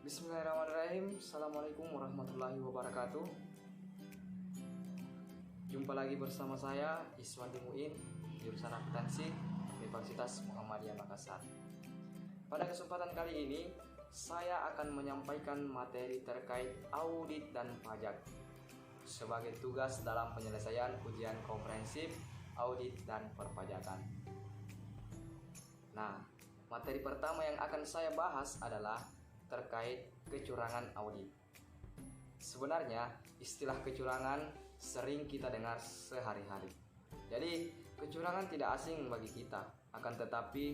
Bismillahirrahmanirrahim. Assalamualaikum warahmatullahi wabarakatuh. Jumpa lagi bersama saya Iswandi Muin, jurusan akuntansi Universitas Muhammadiyah Makassar. Pada kesempatan kali ini saya akan menyampaikan materi terkait audit dan pajak sebagai tugas dalam penyelesaian ujian komprehensif audit dan perpajakan. Nah, materi pertama yang akan saya bahas adalah terkait kecurangan audit. Sebenarnya istilah kecurangan sering kita dengar sehari-hari. Jadi kecurangan tidak asing bagi kita. Akan tetapi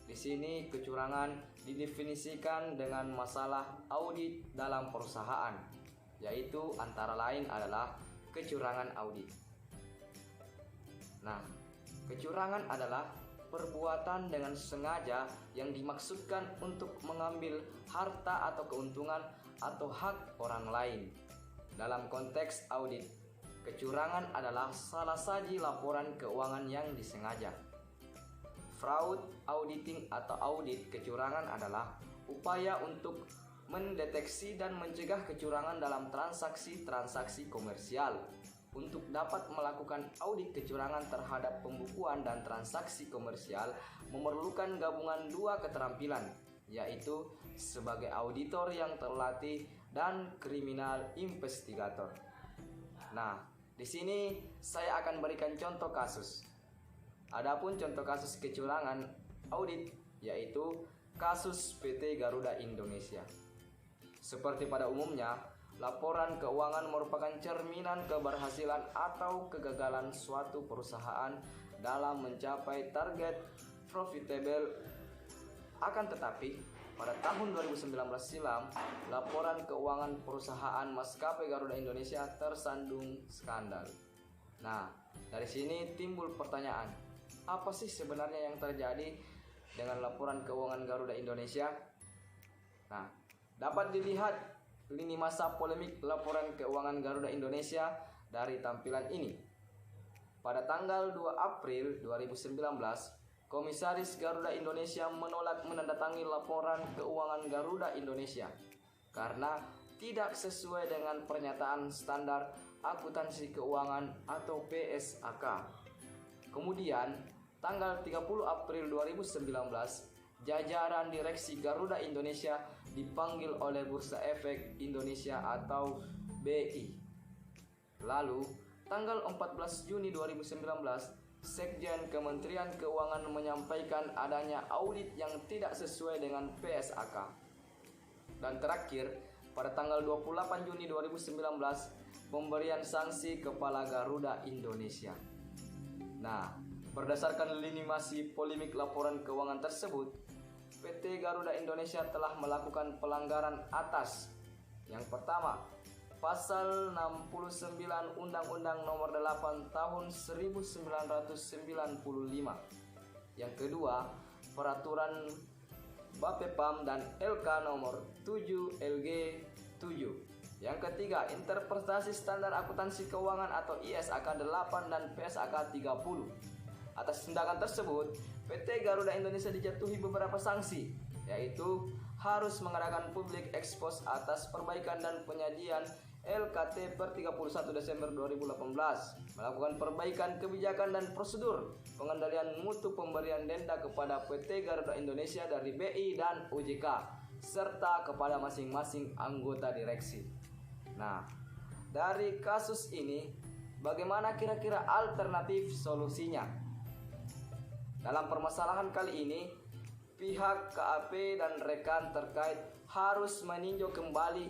di sini kecurangan didefinisikan dengan masalah audit dalam perusahaan, yaitu antara lain adalah kecurangan audit. Nah, kecurangan adalah perbuatan dengan sengaja yang dimaksudkan untuk mengambil harta atau keuntungan atau hak orang lain. Dalam konteks audit, kecurangan adalah salah saji laporan keuangan yang disengaja. Fraud auditing atau audit kecurangan adalah upaya untuk mendeteksi dan mencegah kecurangan dalam transaksi-transaksi komersial. Untuk dapat melakukan audit kecurangan terhadap pembukuan dan transaksi komersial memerlukan gabungan dua keterampilan, yaitu sebagai auditor yang terlatih dan kriminal investigator. Nah, di sini saya akan berikan contoh kasus. Adapun contoh kasus kecurangan audit yaitu kasus PT Garuda Indonesia. Seperti pada umumnya, laporan keuangan merupakan cerminan keberhasilan atau kegagalan suatu perusahaan dalam mencapai target profitable. Akan tetapi, pada tahun 2019 silam, laporan keuangan perusahaan maskapai Garuda Indonesia tersandung skandal. Nah, dari sini timbul pertanyaan, apa sih sebenarnya yang terjadi dengan laporan keuangan Garuda Indonesia? Nah, dapat dilihat lini masa polemik laporan keuangan Garuda Indonesia dari tampilan ini. Pada tanggal 2 April 2019, Komisaris Garuda Indonesia menolak menandatangani laporan keuangan Garuda Indonesia karena tidak sesuai dengan pernyataan standar akuntansi keuangan atau PSAK. Kemudian, tanggal 30 April 2019, jajaran direksi Garuda Indonesia dipanggil oleh Bursa Efek Indonesia atau BI. Lalu, tanggal 14 Juni 2019, Sekjen Kementerian Keuangan menyampaikan adanya audit yang tidak sesuai dengan PSAK. Dan terakhir, pada tanggal 28 Juni 2019, pemberian sanksi Kepala Garuda Indonesia. Nah, berdasarkan lini masa polemik laporan keuangan tersebut, PT Garuda Indonesia telah melakukan pelanggaran atas. Yang pertama, Pasal 69 Undang-Undang Nomor 8 Tahun 1995. Yang kedua, Peraturan Bapepam dan LK Nomor 7 LG 7. Yang ketiga, Interpretasi Standar Akuntansi Keuangan atau ISAK 8 dan PSAK 30. Atas tindakan tersebut, PT Garuda Indonesia dijatuhi beberapa sanksi, yaitu harus mengadakan public expose atas perbaikan dan penyajian LKT per 31 Desember 2018, melakukan perbaikan kebijakan dan prosedur pengendalian mutu pemberian denda kepada PT Garuda Indonesia dari BI dan OJK, serta kepada masing-masing anggota direksi. Nah, dari kasus ini, bagaimana kira-kira alternatif solusinya? Dalam permasalahan kali ini, pihak KAP dan rekan terkait harus meninjau kembali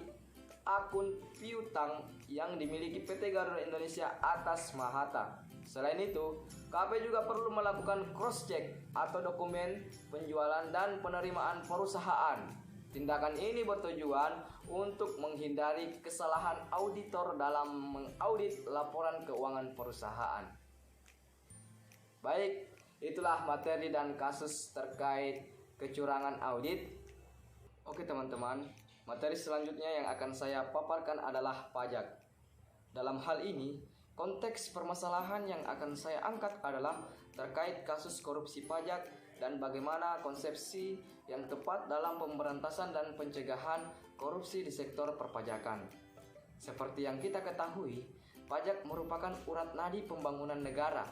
akun piutang yang dimiliki PT Garuda Indonesia atas Mahata. Selain itu, KAP juga perlu melakukan cross-check atau dokumen penjualan dan penerimaan perusahaan. Tindakan ini bertujuan untuk menghindari kesalahan auditor dalam mengaudit laporan keuangan perusahaan. Baik, itulah materi dan kasus terkait kecurangan audit. Oke teman-teman, materi selanjutnya yang akan saya paparkan adalah pajak. Dalam hal ini, konteks permasalahan yang akan saya angkat adalah terkait kasus korupsi pajak dan bagaimana konsepsi yang tepat dalam pemberantasan dan pencegahan korupsi di sektor perpajakan. Seperti yang kita ketahui, pajak merupakan urat nadi pembangunan negara.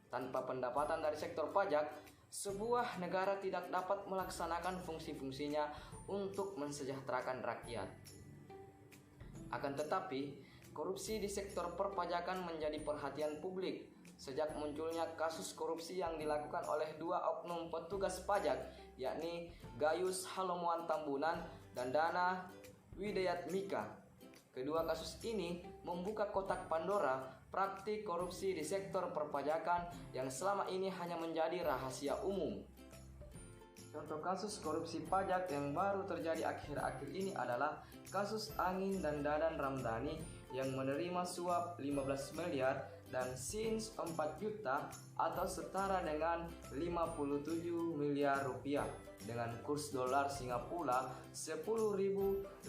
Tanpa pendapatan dari sektor pajak, sebuah negara tidak dapat melaksanakan fungsi-fungsinya untuk mensejahterakan rakyat. Akan tetapi, korupsi di sektor perpajakan menjadi perhatian publik sejak munculnya kasus korupsi yang dilakukan oleh dua oknum petugas pajak, yakni Gayus Halomuan Tambunan dan Dana Widayatmika. Kedua kasus ini membuka kotak Pandora praktik korupsi di sektor perpajakan yang selama ini hanya menjadi rahasia umum. Contoh kasus korupsi pajak yang baru terjadi akhir-akhir ini adalah kasus Angin dan Dadan Ramdhani yang menerima suap 15 miliar dan SINS 4 juta atau setara dengan 57 miliar rupiah dengan kurs dolar Singapura 10.571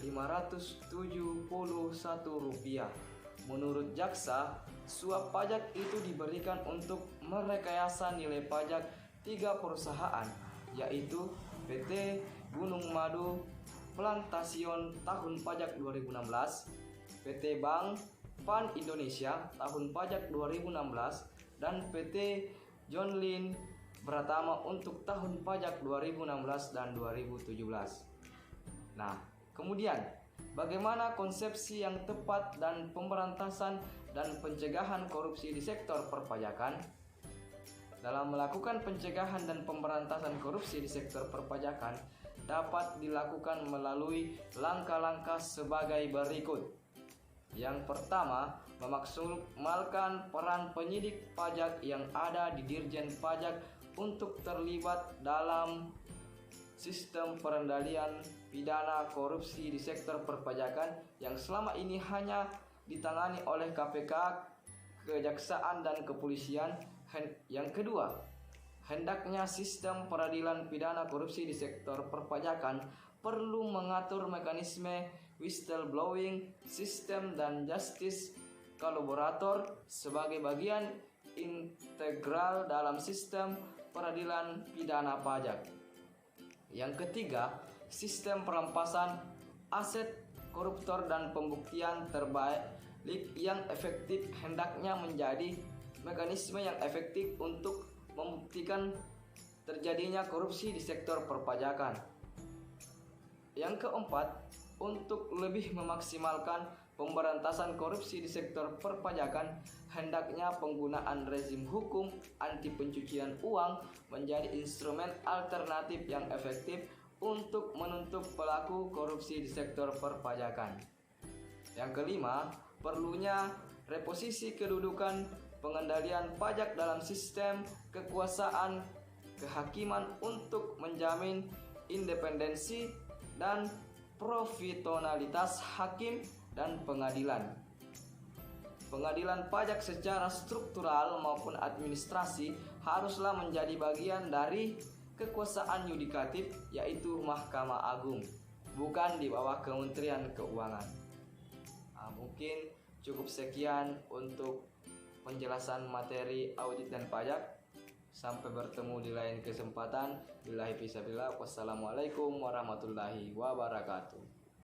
rupiah. Menurut jaksa, suap pajak itu diberikan untuk merekayasa nilai pajak 3 perusahaan, yaitu PT Gunung Madu Plantation tahun pajak 2016, PT Bank Pan Indonesia tahun pajak 2016, dan PT John Lynn Pratama untuk tahun pajak 2016 dan 2017. Nah, kemudian bagaimana konsepsi yang tepat dan pemberantasan dan pencegahan korupsi di sektor perpajakan? Dalam melakukan pencegahan dan pemberantasan korupsi di sektor perpajakan dapat dilakukan melalui langkah-langkah sebagai berikut. Yang pertama, memaksimalkan peran penyidik pajak yang ada di Dirjen Pajak untuk terlibat dalam sistem pengendalian pidana korupsi di sektor perpajakan yang selama ini hanya ditangani oleh KPK, Kejaksaan, dan Kepolisian. Yang kedua, hendaknya sistem peradilan pidana korupsi di sektor perpajakan perlu mengatur mekanisme whistleblowing system dan justice collaborator sebagai bagian integral dalam sistem peradilan pidana pajak. Yang ketiga, sistem perampasan aset koruptor dan pembuktian terbalik yang efektif hendaknya menjadi mekanisme yang efektif untuk membuktikan terjadinya korupsi di sektor perpajakan. Yang keempat, untuk lebih memaksimalkan pemberantasan korupsi di sektor perpajakan, hendaknya penggunaan rezim hukum anti pencucian uang menjadi instrumen alternatif yang efektif untuk menuntut pelaku korupsi di sektor perpajakan. Yang kelima, perlunya reposisi kedudukan pengendalian pajak dalam sistem kekuasaan kehakiman untuk menjamin independensi dan profesionalitas hakim dan pengadilan. Pengadilan pajak secara struktural maupun administrasi haruslah menjadi bagian dari kekuasaan yudikatif, yaitu Mahkamah Agung, bukan di bawah Kementerian Keuangan. Mungkin cukup sekian untuk penjelasan materi audit dan pajak. Sampai bertemu di lain kesempatan. Billahi fisabilillah. Wassalamualaikum warahmatullahi wabarakatuh.